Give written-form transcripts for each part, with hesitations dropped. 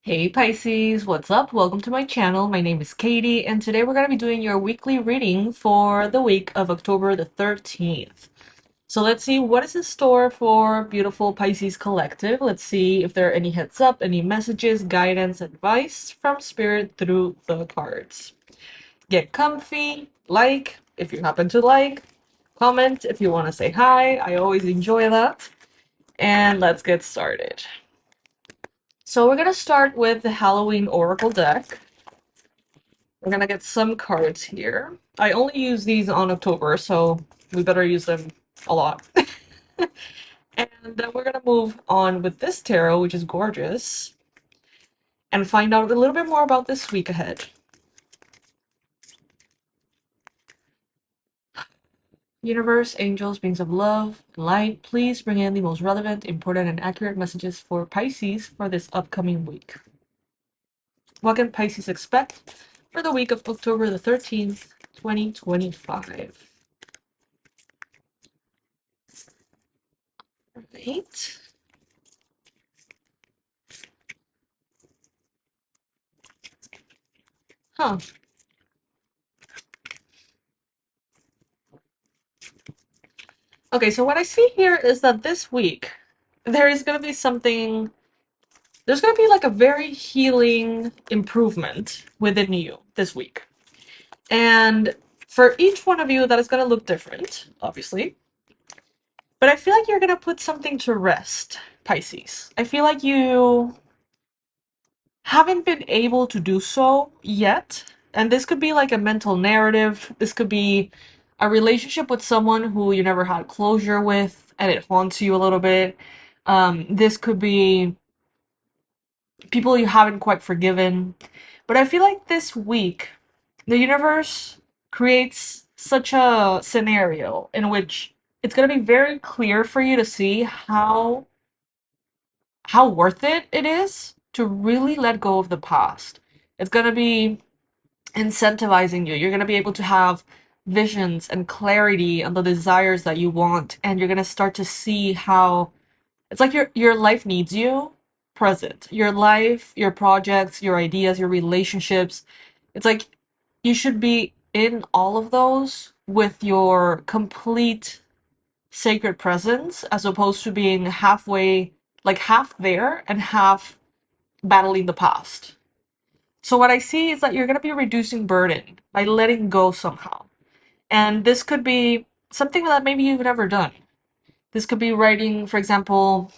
Hey Pisces, what's up? Welcome to my channel. My name is Katie, and today we're going to be doing your weekly reading for the week of October the 13th. So let's see what is in store for beautiful Pisces collective. Let's see if there are any heads up, any messages, guidance, advice from Spirit through the cards. Get comfy, like if you happen to like, comment if you want to say hi. I always enjoy that. And let's get started. So we're going to start with the Halloween Oracle deck. We're gonna get some cards here. I only use these on October, so we better use them a lot. And then we're gonna move on with this tarot, which is gorgeous, and find out a little bit more about this week ahead. Universe, angels, beings of love, and light, please bring in the most relevant, important, and accurate messages for Pisces for this upcoming week. What can Pisces expect for the week of October the 13th, 2025? Right. Huh. Okay, so what I see here is that this week there is going to be something, there's going to be like a very healing improvement within you this week. And for each one of you, that is going to look different, obviously. But I feel like you're going to put something to rest, Pisces. I feel like you haven't been able to do so yet. And this could be like a mental narrative. This could be a relationship with someone who you never had closure with and it haunts you a little bit. This could be people you haven't quite forgiven. But I feel like this week, the universe creates such a scenario in which it's going to be very clear for you to see how worth it is to really let go of the past. It's going to be incentivizing you. You're going to be able to have visions and clarity on the desires that you want, and you're going to start to see how it's like your life needs you present. Your life, your projects, your ideas, your relationships. It's like you should be in all of those with your complete sacred presence as opposed to being halfway, like half there and half battling the past. So what I see is that you're going to be reducing burden by letting go somehow. And this could be something that maybe you've never done. This could be writing, for example,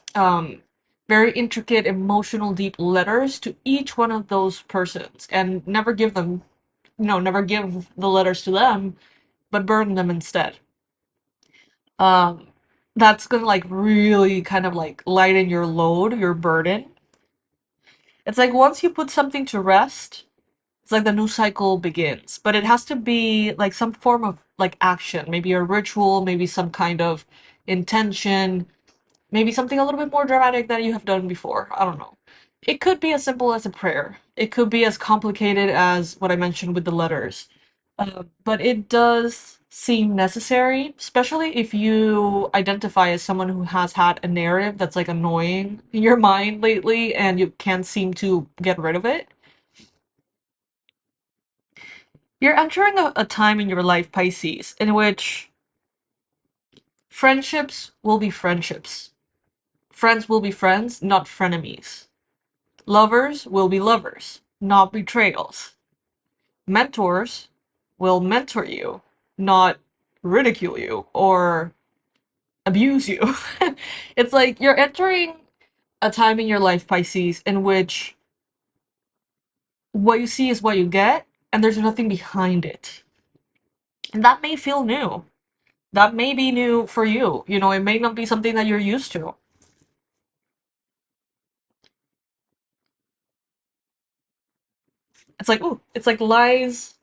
very intricate, emotional, deep letters to each one of those persons and never give them, never give the letters to them, but burn them instead. Um, that's gonna like really kind of like lighten your load, your burden. It's like once you put something to rest, it's like the new cycle begins, but it has to be like some form of like action, maybe a ritual, maybe some kind of intention, maybe something a little bit more dramatic than you have done before. I don't know. It could be as simple as a prayer. It could be as complicated as what I mentioned with the letters. But it does seem necessary, especially if you identify as someone who has had a narrative that's like annoying in your mind lately and you can't seem to get rid of it. You're entering a time in your life, Pisces, in which friendships will be friendships. Friends will be friends, not frenemies. Lovers will be lovers, not betrayals. Mentors will mentor you, not ridicule you or abuse you. It's like you're entering a time in your life, Pisces, in which what you see is what you get, and there's nothing behind it. And that may feel new. That may be new for you. It may not be something that you're used to. It's like, ooh, it's like lies.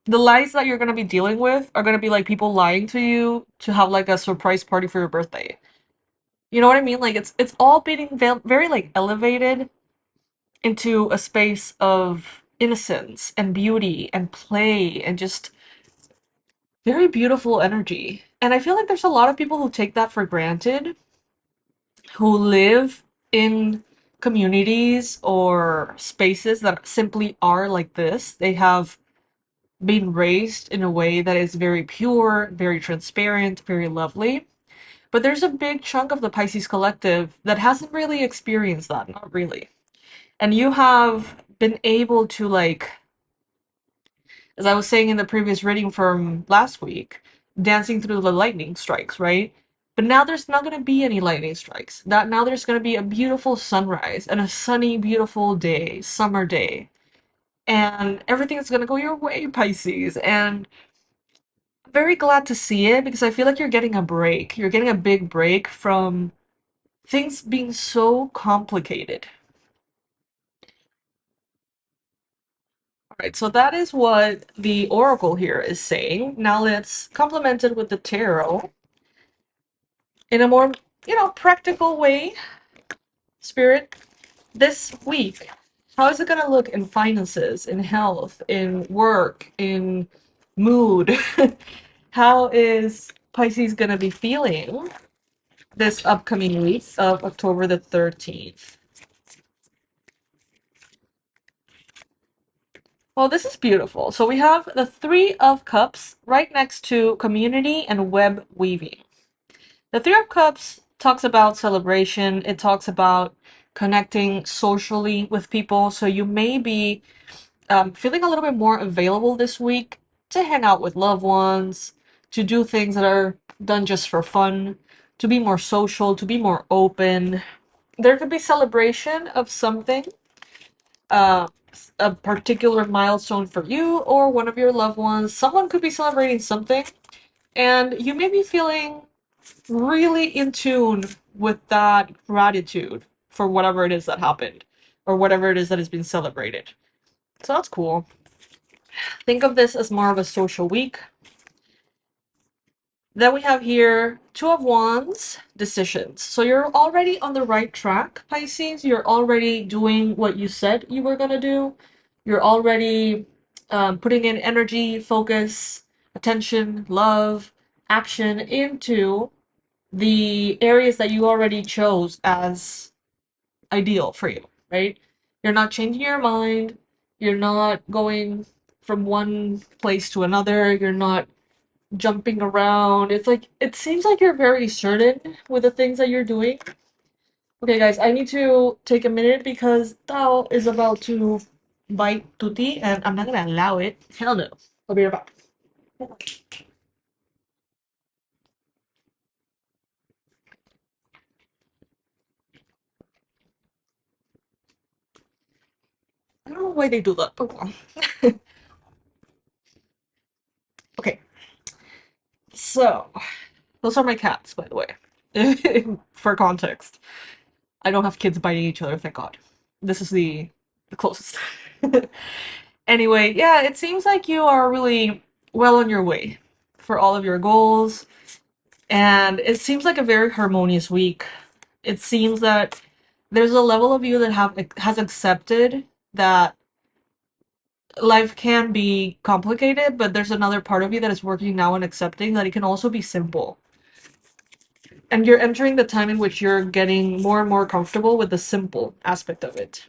The lies that you're gonna be dealing with are gonna be like people lying to you to have like a surprise party for your birthday. You know what I mean? Like it's all being very like elevated into a space of innocence and beauty and play and just very beautiful energy. And I feel like there's a lot of people who take that for granted, who live in communities or spaces that simply are like this. They have been raised in a way that is very pure, very transparent, very lovely. But there's a big chunk of the Pisces collective that hasn't really experienced that, not really. And you have been able to, like, as I was saying in the previous reading from last week, dancing through the lightning strikes, right? But now there's not going to be any lightning strikes. That now there's going to be a beautiful sunrise and a sunny, beautiful day, summer day. And everything's going to go your way, Pisces. And I'm very glad to see it because I feel like you're getting a break. You're getting a big break from things being so complicated. All right, so that is what the oracle here is saying. Now let's complement it with the tarot in a more, practical way. Spirit, this week, how is it going to look in finances, in health, in work, in mood? How is Pisces going to be feeling this upcoming week of October the 13th? Well, this is beautiful. So we have the Three of Cups right next to community and web weaving. The Three of Cups talks about celebration. It talks about connecting socially with people. So you may be feeling a little bit more available this week to hang out with loved ones, to do things that are done just for fun, to be more social, to be more open. There could be celebration of something, uh, a particular milestone for you or one of your loved ones. Someone could be celebrating something, and you may be feeling really in tune with that gratitude for whatever it is that happened or whatever it is that has been celebrated. So that's cool. Think of this as more of a social week. Then we have here Two of Wands, decisions. So you're already on the right track, Pisces. You're already doing what you said you were going to do. You're already putting in energy, focus, attention, love, action into the areas that you already chose as ideal for you, right? You're not changing your mind. You're not going from one place to another. You're not jumping around. It's like, it seems like you're very certain with the things that you're doing. Okay, guys, I need to take a minute because Tao is about to bite Tuti and I'm not gonna allow it. Hell no. I'll be right back. I don't know why they do that, but well. Okay, so those are my cats, by the way. For context. I don't have kids biting each other, thank God. This is the closest. Anyway, yeah, it seems like you are really well on your way for all of your goals, and it seems like a very harmonious week. It seems that there's a level of you that has accepted that life can be complicated, but there's another part of you that is working now on accepting that it can also be simple. And you're entering the time in which you're getting more and more comfortable with the simple aspect of it.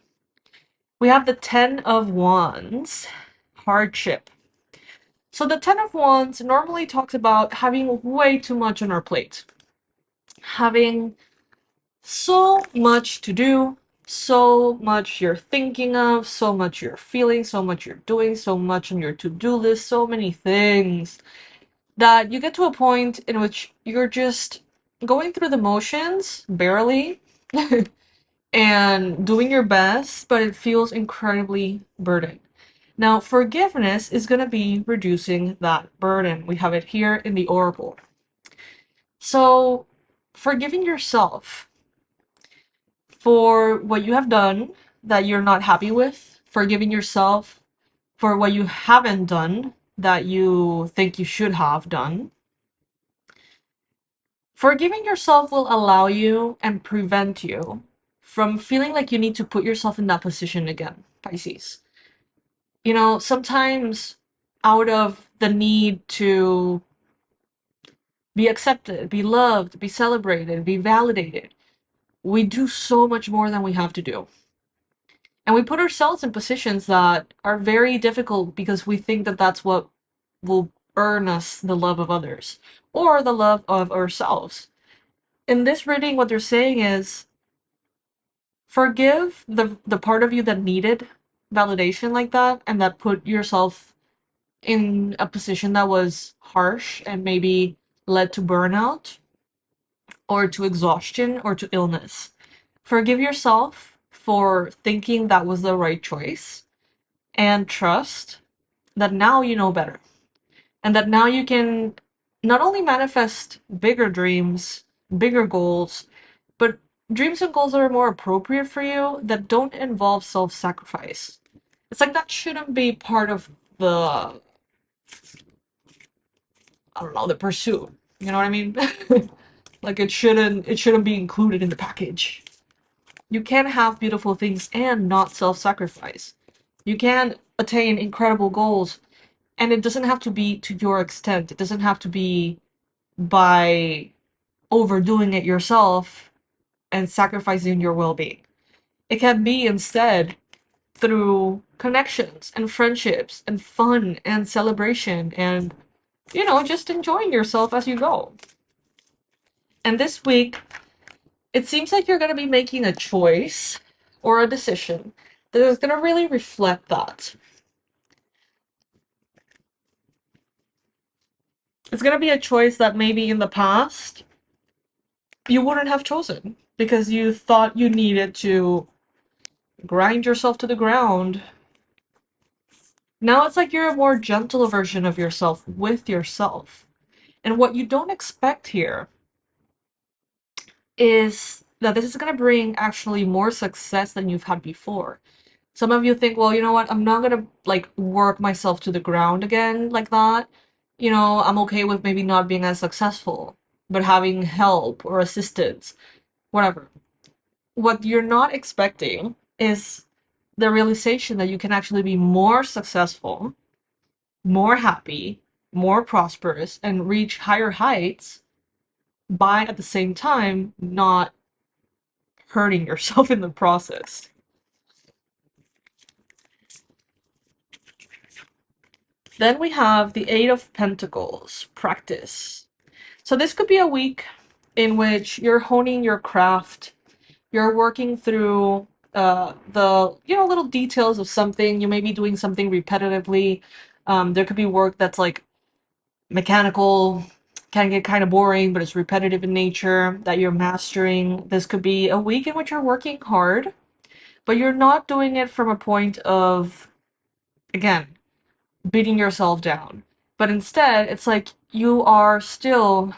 We have the Ten of Wands, hardship. So the Ten of Wands normally talks about having way too much on our plate, having so much to do, so much you're thinking of, so much you're feeling, so much you're doing, so much on your to-do list, so many things that you get to a point in which you're just going through the motions, barely, and doing your best, but it feels incredibly burdened. Now, forgiveness is going to be reducing that burden. We have it here in the Oracle. So, forgiving yourself for what you have done that you're not happy with, forgiving yourself for what you haven't done that you think you should have done. Forgiving yourself will allow you and prevent you from feeling like you need to put yourself in that position again, Pisces. Sometimes out of the need to be accepted, be loved, be celebrated, be validated, we do so much more than we have to do. And we put ourselves in positions that are very difficult because we think that that's what will earn us the love of others or the love of ourselves. In this reading, what they're saying is forgive the part of you that needed validation like that and that put yourself in a position that was harsh and maybe led to burnout or to exhaustion or to illness. Forgive yourself for thinking that was the right choice and trust that now you know better and that now you can not only manifest bigger dreams, bigger goals, but dreams and goals that are more appropriate for you that don't involve self sacrifice. It's like that shouldn't be part of the, I don't know, the pursuit. You know what I mean? Like it shouldn't be included in the package. You can have beautiful things and not self-sacrifice. You can attain incredible goals and it doesn't have to be to your extent. It doesn't have to be by overdoing it yourself and sacrificing your well-being. It can be instead through connections and friendships and fun and celebration and just enjoying yourself as you go. And this week, it seems like you're going to be making a choice or a decision that is going to really reflect that. It's going to be a choice that maybe in the past you wouldn't have chosen because you thought you needed to grind yourself to the ground. Now it's like you're a more gentle version of yourself with yourself. And what you don't expect here is that this is going to bring actually more success than you've had before. Some of you think, well, you know what? I'm not gonna like work myself to the ground again like that. I'm okay with maybe not being as successful, but having help or assistance, whatever. What you're not expecting is the realization that you can actually be more successful, more happy, more prosperous, and reach higher heights by at the same time not hurting yourself in the process. Then we have the Eight of Pentacles, practice. So this could be a week in which you're honing your craft, you're working through the little details of something. You may be doing something repetitively. There could be work that's like mechanical, can get kind of boring, but it's repetitive in nature that you're mastering. This could be a week in which you're working hard, but you're not doing it from a point of, again, beating yourself down. But instead, it's like you are still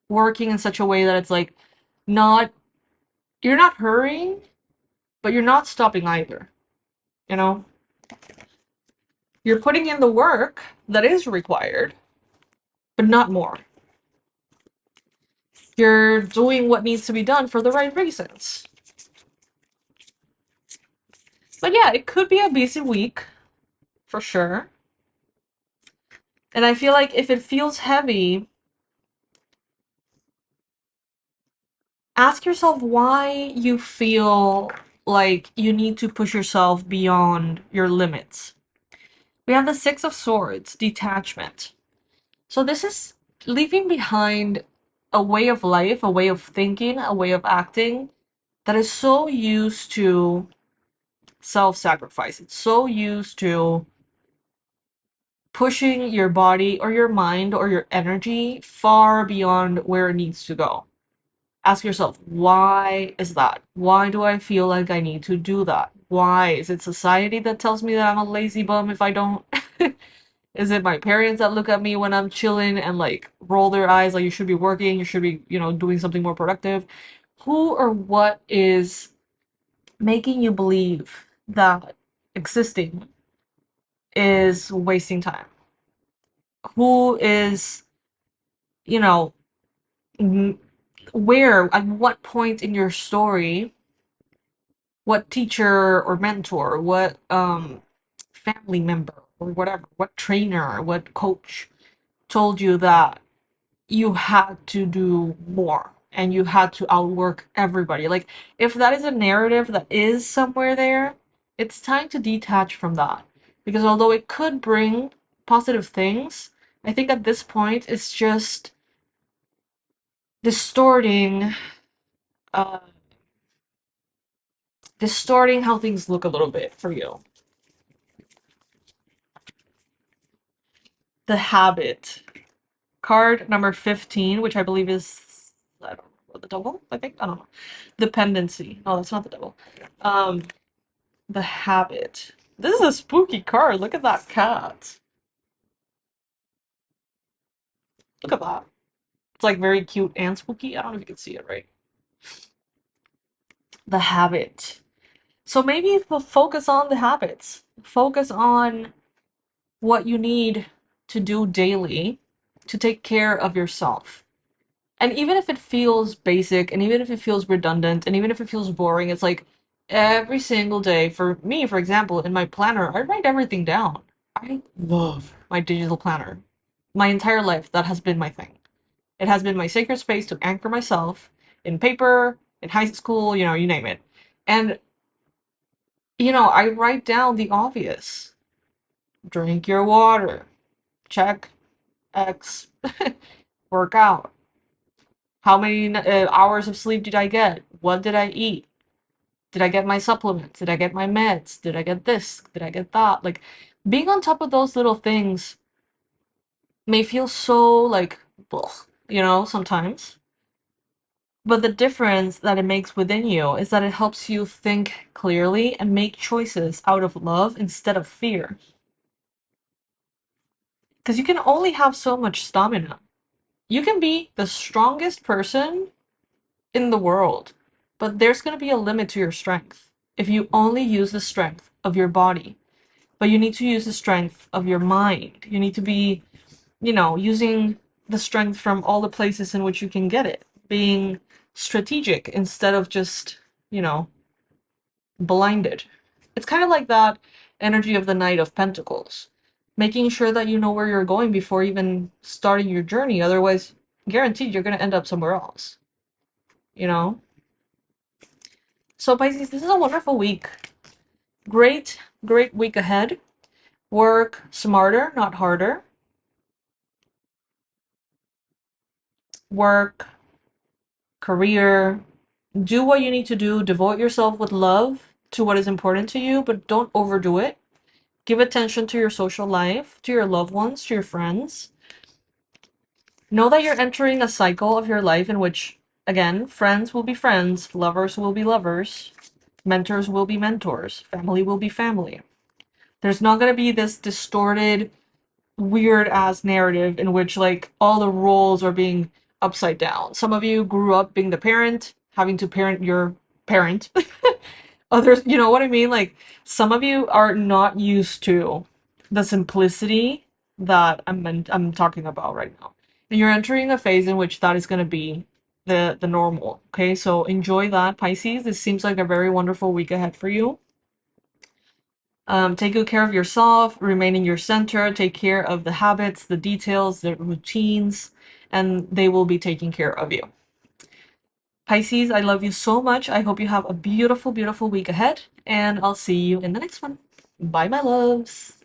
working in such a way that it's like not, you're not hurrying, but you're not stopping either. You know? You're putting in the work that is required, but not more. You're doing what needs to be done for the right reasons. But yeah, it could be a busy week, for sure. And I feel like if it feels heavy, ask yourself why you feel like you need to push yourself beyond your limits. We have the Six of Swords, detachment. So this is leaving behind a way of life, a way of thinking, a way of acting that is so used to self-sacrifice. It's so used to pushing your body or your mind or your energy far beyond where it needs to go. Ask yourself, why is that? Why do I feel like I need to do that? Why? Is it society that tells me that I'm a lazy bum if I don't? Is it my parents that look at me when I'm chilling and like roll their eyes like you should be working, you should be, doing something more productive? Who or what is making you believe that existing is wasting time? Who is, you know, where, at what point in your story, what teacher or mentor, what family member or whatever, what trainer, what coach told you that you had to do more and you had to outwork everybody. Like, if that is a narrative that is somewhere there, it's time to detach from that. Because although it could bring positive things, I think at this point it's just distorting uh distorting how things look a little bit for you. The habit. Card number 15, which I believe is, I don't know, the devil, I think? I don't know. Dependency. No, that's not the devil. Um, the habit. This is a spooky card. Look at that cat. Look at that. It's like very cute and spooky. I don't know if you can see it right. The habit. So maybe focus on the habits. Focus on what you need to do daily to take care of yourself. And even if it feels basic, and even if it feels redundant, and even if it feels boring, it's like every single day, for me, for example, in my planner, I write everything down. I love my digital planner. My entire life, that has been my thing. It has been my sacred space to anchor myself in paper, in high school, you name it. And, I write down the obvious. Drink your water. Check. X. Work out. How many hours of sleep did I get? What did I eat? Did I get my supplements? Did I get my meds? Did I get this? Did I get that? Like, being on top of those little things may feel so, like, ugh, sometimes. But the difference that it makes within you is that it helps you think clearly and make choices out of love instead of fear. Because you can only have so much stamina. You can be the strongest person in the world, but there's going to be a limit to your strength if you only use the strength of your body. But you need to use the strength of your mind. You need to be, using the strength from all the places in which you can get it, being strategic instead of just, you know, blinded. It's kind of like that energy of the Knight of Pentacles, making sure that you know where you're going before even starting your journey. Otherwise, guaranteed you're going to end up somewhere else, you know? So, Pisces, this is a wonderful week. Great, great week ahead. Work smarter, not harder. Work, career, do what you need to do. Devote yourself with love to what is important to you, but don't overdo it. Give attention to your social life, to your loved ones, to your friends. Know that you're entering a cycle of your life in which, again, friends will be friends, lovers will be lovers, mentors will be mentors, family will be family. There's not going to be this distorted, weird ass narrative in which like all the roles are being upside down. Some of you grew up being the parent, having to parent your parent. Others, you know what I mean? Like some of you are not used to the simplicity that I'm talking about right now. And you're entering a phase in which that is going to be the normal. Okay? So enjoy that, Pisces. This seems like a very wonderful week ahead for you. Take good care of yourself, remain in your center, take care of the habits, the details, the routines, and they will be taking care of you. Pisces, I love you so much. I hope you have a beautiful, beautiful week ahead, and I'll see you in the next one. Bye, my loves.